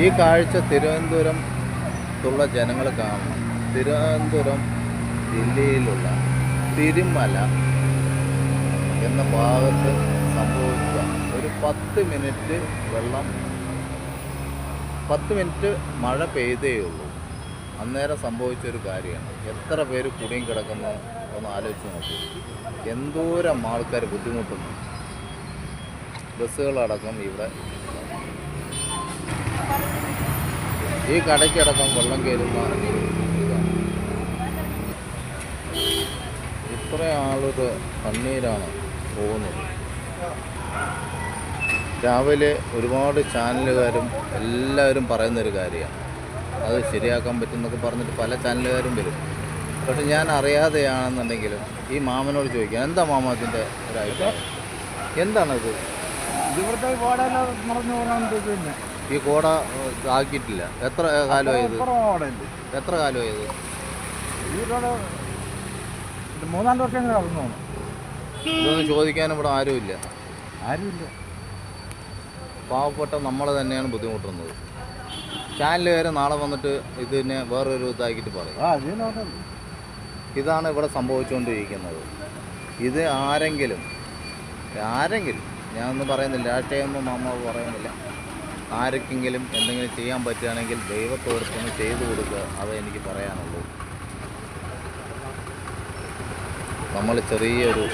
ഈ കാഴ്ച തിരുവനന്തപുരത്തുള്ള ജനങ്ങൾ കാണണം. തിരുവനന്തപുരം ജില്ലയിലുള്ള തിരുമല എന്ന ഭാഗത്ത് സംഭവിച്ച ഒരു 10 മിനിറ്റ് വെള്ളം 10 മിനിറ്റ് മഴ പെയ്തേ ഉള്ളൂ. അന്നേരം സംഭവിച്ചൊരു കാര്യമാണ്. എത്ര പേര് കുടുങ്ങി കിടക്കുന്നു ഒന്ന് ആലോചിച്ച് നോക്കൂ. എന്തോരം ആൾക്കാർ ബുദ്ധിമുട്ടുന്നു. ബസ്സുകളടക്കം ഇവിടെ ഈ കടയ്ക്കടക്കം വെള്ളം കയറുന്ന ഇതാണ്. ഇത്ര ആളുടെ കണ്ണീരാണ് പോകുന്നത്. രാവിലെ ഒരുപാട് ചാനലുകാരും എല്ലാവരും പറയുന്നൊരു കാര്യമാണ്, അത് ശരിയാക്കാൻ പറ്റുമെന്നൊക്കെ പറഞ്ഞിട്ട് പല ചാനലുകാരും വരും. പക്ഷെ ഞാൻ അറിയാതെയാണെന്നുണ്ടെങ്കിലും ഈ മാമനോട് ചോദിക്കാം, എന്താ മാമ അതിൻ്റെ ഒരു അഭിപ്രായം? എന്താണത്? ഇവിടുത്തെ കോടയെല്ലാം മറന്നു പോകാൻ പിന്നെ ഈ കോട ആക്കിയിട്ടില്ല. എത്ര കാലമായത്? എത്ര കാലമായത്? ഈ കോട 3-4 വർഷം നടന്നു. ഇതൊന്നും ചോദിക്കാനും ഇവിടെ ആരുമില്ല. ആരുമില്ല. പാവപ്പെട്ട നമ്മൾ തന്നെയാണ് ബുദ്ധിമുട്ടുന്നത്. ചാനലുകാർ നാളെ വന്നിട്ട് ഇതിനെ വേറൊരു ഇതാക്കിയിട്ട് പറയും. ഇതാണ് ഇവിടെ സംഭവിച്ചുകൊണ്ടിരിക്കുന്നത്. ഇത് ആരെങ്കിലും ഞാനൊന്നും പറയുന്നില്ല, രാഷ്ട്രീയമൊന്നും മാമ പറയുന്നില്ല, ആർക്കെങ്കിലും എന്തെങ്കിലും ചെയ്യാൻ പറ്റുകയാണെങ്കിൽ ദൈവത്തോടൊപ്പം ചെയ്തു കൊടുക്കുക. അതേ എനിക്ക് പറയാനുള്ളൂ. നമ്മൾ ചെറിയൊരു